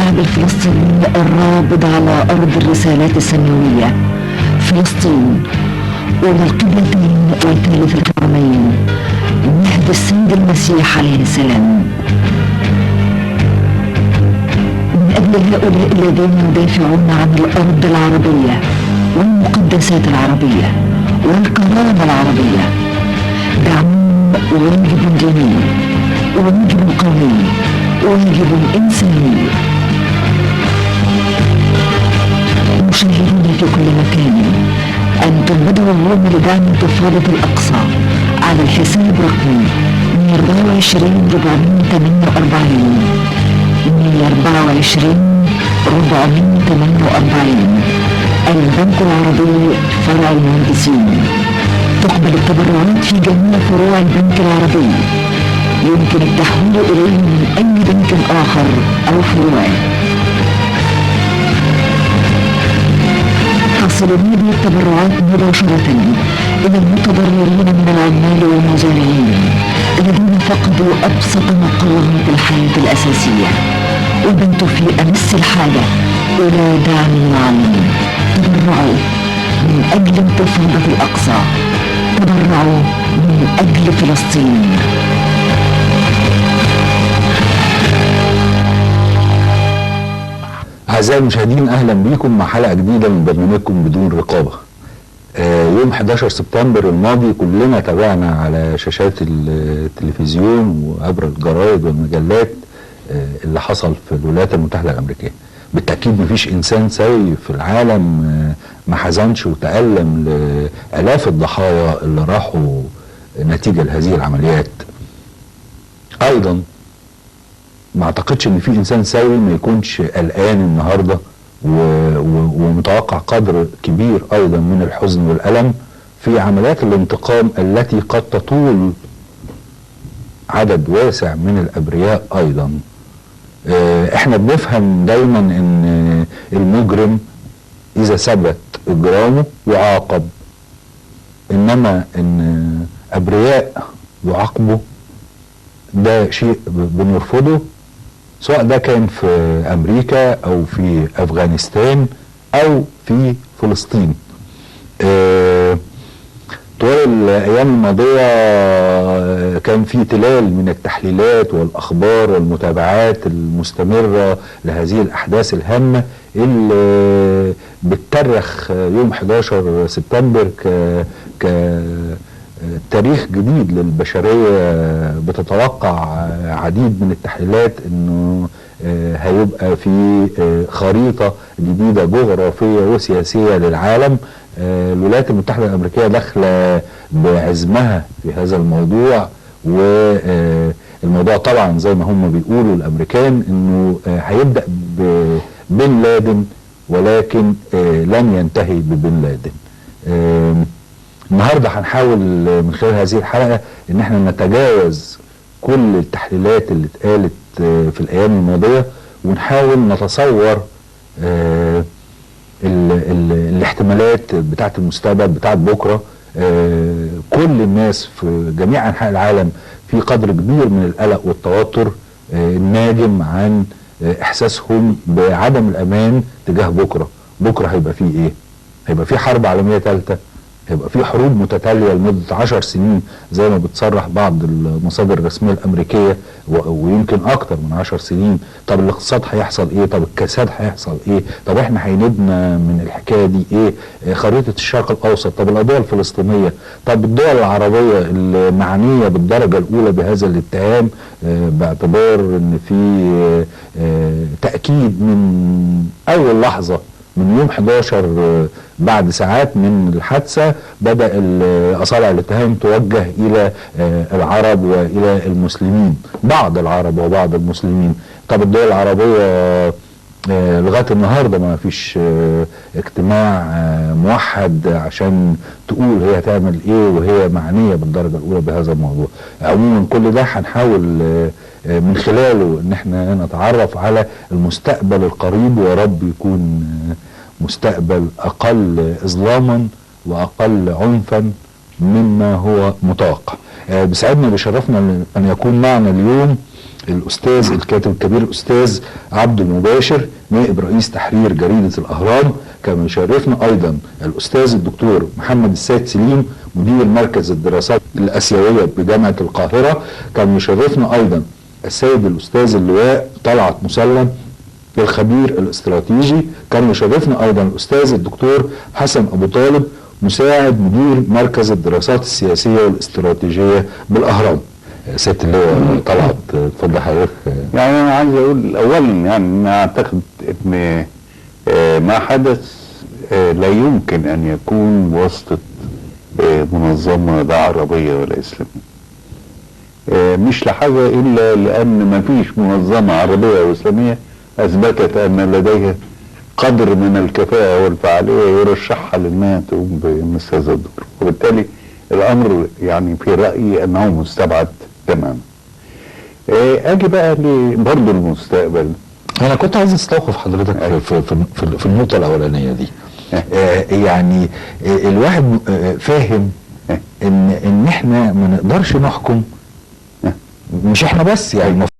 الشعب الفلسطيني الرابض على أرض الرسالات السماوية، فلسطين أولى القبلتين وثالث الحرمين، مهد السيد المسيح عليه السلام. من أجل هؤلاء الذين يدافعون عن الأرض العربية والمقدسات العربية والكرامة العربية، دعمهم واجب ديني، واجب قومي، واجب إنساني. مشاهدينا في كل مكان، أنتم بدأوا اليوم لدعم انتفاضة الأقصى على الحساب رقم 124 448 124 448 البنك العربي فرع المهندسين. تقبل التبرعات في جميع فروع البنك العربي، يمكن التحويل إليه من أي بنك آخر أو فروعه. تصل هذه التبرعات مباشرة إلى المتضررين من العمال والمزارعين الذين فقدوا أبسط مقومات الحياة الأساسية وباتوا في أمس الحاجة إلى دعم معين. تبرعوا من أجل انتفاضة الأقصى، تبرعوا من أجل فلسطين. أعزائي المشاهدين، أهلا بكم مع حلقة جديدة من برنامجكم بدون رقابة. يوم 11 سبتمبر الماضي كلنا تابعنا على شاشات التلفزيون وعبر الجرائد والمجلات اللي حصل في الولايات المتحدة الأمريكية. بالتأكيد مفيش إنسان سوي في العالم ما حزنش وتألم لآلاف الضحايا اللي راحوا نتيجة لهذه العمليات. أيضا ما اعتقدش ان في انسان سوي ما يكونش قلقان النهارده ومتوقع قدر كبير ايضا من الحزن والالم في عمليات الانتقام التي قد تطول عدد واسع من الابرياء ايضا. احنا بنفهم دايما ان المجرم اذا ثبت اجرامه يعاقب، انما ان ابرياء يعاقبوا ده شيء بنرفضه، سواء ده كان في امريكا او في افغانستان او في فلسطين. طوال الايام الماضيه كان في تلال من التحليلات والاخبار والمتابعات المستمره لهذه الاحداث الهامه اللي بتترخ يوم 11 سبتمبر تاريخ جديد للبشرية. بتتوقع عديد من التحليلات انه هيبقى في خريطة جديدة جغرافية وسياسية للعالم. الولايات المتحدة الأمريكية داخلة بعزمها في هذا الموضوع، والموضوع طبعا زي ما هم بيقولوا الأمريكان انه هيبدأ ببن لادن ولكن لن ينتهي ببن لادن. النهارده هنحاول من خلال هذه الحلقه ان احنا نتجاوز كل التحليلات اللي اتقالت في الايام الماضيه، ونحاول نتصور الاحتمالات بتاعه المستقبل بتاعه بكره. كل الناس في جميع انحاء العالم في قدر كبير من القلق والتوتر الناجم عن احساسهم بعدم الامان تجاه بكره. بكره هيبقى فيه ايه؟ هيبقى فيه حرب عالميه ثالثه؟ هيبقى في حروب متتالية لمدة 10 سنين زي ما بتصرح بعض المصادر الرسمية الأمريكية، ويمكن أكتر من 10 سنين. طب الاقتصاد هيحصل إيه؟ طب الكساد هيحصل إيه؟ طب إحنا هينبنا من الحكاية دي إيه؟ خريطة الشرق الأوسط، طب القضية الفلسطينية، طب الدول العربية المعنية بالدرجة الأولى بهذا الاتهام، باعتبار إن في تأكيد من أول لحظة من يوم 11 بعد ساعات من الحادثة بدأ أصابع الاتهام توجه إلى العرب وإلى المسلمين، بعض العرب وبعض المسلمين. طب الدول العربية لغاية النهاردة ما فيش اجتماع موحد عشان تقول هي هتعمل ايه وهي معنية بالدرجة الأولى بهذا الموضوع. عموما كل ده هنحاول من خلاله ان احنا نتعرف على المستقبل القريب، ورب يكون مستقبل اقل اظلاما واقل عنفا مما هو متوقع. بيسعدنا بيشرفنا ان يكون معنا اليوم الاستاذ الكاتب الكبير الاستاذ عبد المباشر نائب رئيس تحرير جريده الاهرام. كان يشرفنا ايضا الاستاذ الدكتور محمد السيد سليم مدير مركز الدراسات الاسيويه بجامعه القاهره. كان يشرفنا ايضا السيد الاستاذ اللواء طلعت مسلم الخبير الاستراتيجي. كان يشرفنا ايضا الاستاذ الدكتور حسن ابو طالب مساعد مدير مركز الدراسات السياسيه والاستراتيجيه بالاهرام. سياده اللواء طلعت اتفضل حضرتك. يعني انا عايز اقول اولا يعني انا اعتقد ان ما حدث لا يمكن ان يكون بواسطه منظمه لا عربيه ولا اسلاميه. مش لحاجه الا لان ما فيش منظمه عربيه او اسلاميه اثبتت ان لديها قدر من الكفاءه والفعاليه يرشحها لانها تقوم بمثل هذا الدور، وبالتالي الامر يعني في رايي انه مستبعد تماما. اجي بقى برضه المستقبل. انا كنت عايز استوقف حضرتك في النقطه الاولانيه دي. يعني الواحد فاهم ان احنا ما نقدرش نحكم، مش احنا بس يعني